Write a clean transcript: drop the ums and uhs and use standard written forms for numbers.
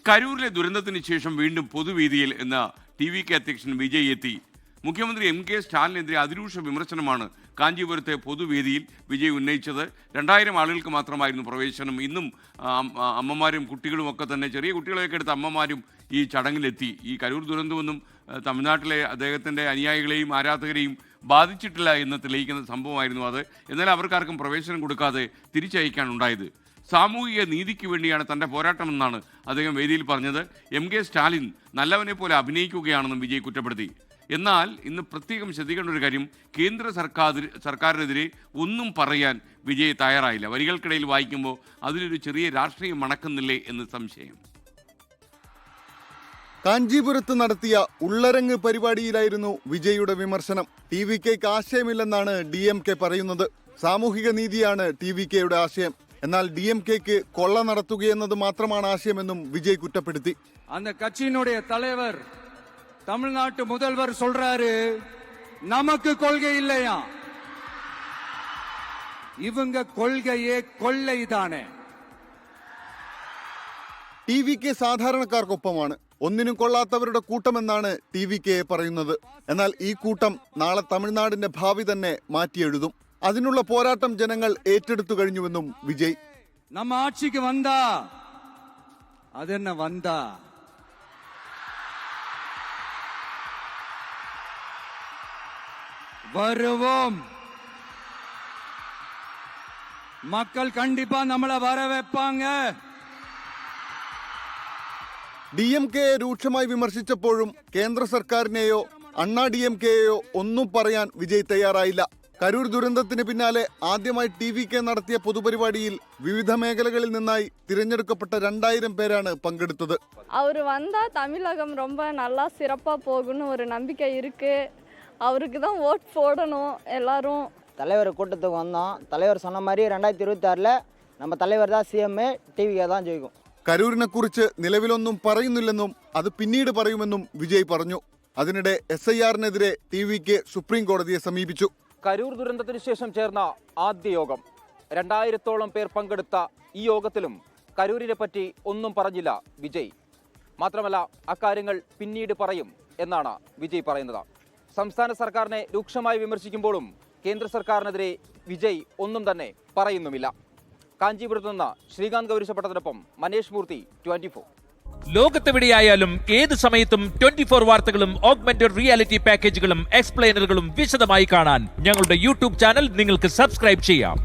കരൂരിലെ ദുരന്തത്തിന് ശേഷം വീണ്ടും പൊതുവേദിയിൽ എന്ന TVK അധ്യക്ഷൻ വിജയ് എത്തി. മുഖ്യമന്ത്രി MK സ്റ്റാലിനെതിരെ അതിരൂക്ഷ വിമർശനമാണ് കാഞ്ചീപുരത്തെ പൊതുവേദിയിൽ വിജയ് ഉന്നയിച്ചത്. 2000 ആളുകൾക്ക് മാത്രമായിരുന്നു പ്രവേശനം. ഇന്നും അമ്മമാരും കുട്ടികളും ഒക്കെ തന്നെ, ചെറിയ കുട്ടികളെയൊക്കെ എടുത്ത അമ്മമാരും ഈ ചടങ്ങിലെത്തി. ഈ കരൂർ ദുരന്തമൊന്നും തമിഴ്നാട്ടിലെ അദ്ദേഹത്തിൻ്റെ അനുയായികളെയും ആരാധകരെയും ബാധിച്ചിട്ടില്ല എന്ന് തെളിയിക്കുന്ന സംഭവമായിരുന്നു അത്. എന്നാൽ അവർക്കാർക്കും പ്രവേശനം കൊടുക്കാതെ തിരിച്ചയക്കാനുണ്ടായത്. സാമൂഹിക നീതിക്ക് വേണ്ടിയാണ് തൻ്റെ പോരാട്ടമെന്നാണ് അദ്ദേഹം വേദിയിൽ പറഞ്ഞത്. MK സ്റ്റാലിൻ നല്ലവനെ പോലെ അഭിനയിക്കുകയാണെന്നും വിജയ് കുറ്റപ്പെടുത്തി. എന്നാൽ ഇന്ന് പ്രത്യേകം ശ്രദ്ധിക്കേണ്ട ഒരു കാര്യം, കേന്ദ്ര സർക്കാരിനെതിരെ ഒന്നും പറയാൻ വിജയ് തയ്യാറായില്ല. വരികൾക്കിടയിൽ വായിക്കുമ്പോൾ അതിലൊരു ചെറിയ രാഷ്ട്രീയം മണക്കുന്നില്ലേ എന്ന് സംശയം. കാഞ്ചീപുരത്ത് നടത്തിയ ഉള്ളരങ്ങ് പരിപാടിയിലായിരുന്നു വിജയുടെ വിമർശനം. TVKക്ക് ആശയമില്ലെന്നാണ് DMK പറയുന്നത്. സാമൂഹിക നീതിയാണ് TVKയുടെ ആശയം. എന്നാൽ DMKക്ക് കൊള്ള നടത്തുകയെന്നത് മാത്രമാണ് ആശയമെന്നും വിജയ് കുറ്റപ്പെടുത്തി. அந்த கட்சியினுடைய தலைவர் தமிழ்நாட்டு முதல்வர் சொல்றாரு, நமக்கு கொள்கை இல்லையா, இவங்க கொள்கையே கொள்ளைதானே. TVK സാധാരണക്കാർക്കൊപ്പമാണ്, ഒന്നിനും കൊള്ളാത്തവരുടെ കൂട്ടമെന്നാണ് TVKയെ പറയുന്നത്. എന്നാൽ ഈ കൂട്ടം നാളെ തമിഴ്നാടിന്റെ ഭാവി തന്നെ മാറ്റിയെഴുതും. അതിനുള്ള പോരാട്ടം ജനങ്ങൾ ഏറ്റെടുത്തു കഴിഞ്ഞുവെന്നും വിജയ്. നമ്മ ആட்சிக்கு വന്നാ അതെന്ന വന്നാ வருவோம். மக்கள் கண்டிப்பா நம்மள வர வைப்பாங்க. DMKയെ രൂക്ഷമായി വിമർശിച്ചപ്പോഴും കേന്ദ്ര സർക്കാരിനെയോ അണ്ണാ DMKയെയോ ഒന്നും പറയാൻ വിജയ് തയ്യാറായില്ല. കരൂർ ദുരന്തത്തിന് പിന്നാലെ ആദ്യമായി TVK നടത്തിയ പൊതുപരിപാടിയിൽ വിവിധ മേഖലകളിൽ നിന്നായി തിരഞ്ഞെടുക്കപ്പെട്ട 2000 പേരാണ് പങ്കെടുത്തത്. அவர் வந்தா தமிழகம் ரொம்ப நல்லா சிறப்பா போகும்னு ஒரு நம்பிக்கை இருக்கு. அவருக்கு தான் ஓட் போடணும் எல்லாரும். தலைவர் கூட்டத்துக்கு வந்தோம். தலைவர் சொன்ன மாதிரி 2026 நம்ம தலைவர் தான் CM, TVK தான் ജയിക്കും. കരൂരിനെ കുറിച്ച് നിലവിലൊന്നും പറയുന്നില്ലെന്നും അത് പിന്നീട് പറയുമെന്നും വിജയ് പറഞ്ഞു. അതിനിടെ SIRനെതിരെ TVK സുപ്രീം കോടതിയെ സമീപിച്ചു. കരൂർ ദുരന്തത്തിന് ശേഷം ചേർന്ന ആദ്യ യോഗം, 2000-ഓളം പേർ പങ്കെടുത്ത ഈ യോഗത്തിലും കരൂരിനെ പറ്റി ഒന്നും പറഞ്ഞില്ല വിജയ്. മാത്രമല്ല, അക്കാര്യങ്ങൾ പിന്നീട് പറയും എന്നാണ് വിജയ് പറയുന്നത്. സംസ്ഥാന സർക്കാരിനെ രൂക്ഷമായി വിമർശിക്കുമ്പോഴും കേന്ദ്ര സർക്കാരിനെതിരെ വിജയ് ഒന്നും തന്നെ പറയുന്നുമില്ല. കാഞ്ചീപുരത്ത് നിന്ന് ശ്രീകാന്ത് ഗൗരിശപ്പട്ടത്തിനൊപ്പം മനേഷ് മൂർത്തി, 24. ലോകത്തെവിടെയായാലും ഏത് സമയത്തും 24 വാർത്തകളും ഓഗ്മെന്റഡ് റിയാലിറ്റി പാക്കേജുകളും എക്സ്പ്ലെയിനറുകളും വിശദമായി കാണാൻ ഞങ്ങളുടെ YouTube ചാനൽ നിങ്ങൾക്ക് സബ്സ്ക്രൈബ് ചെയ്യാം.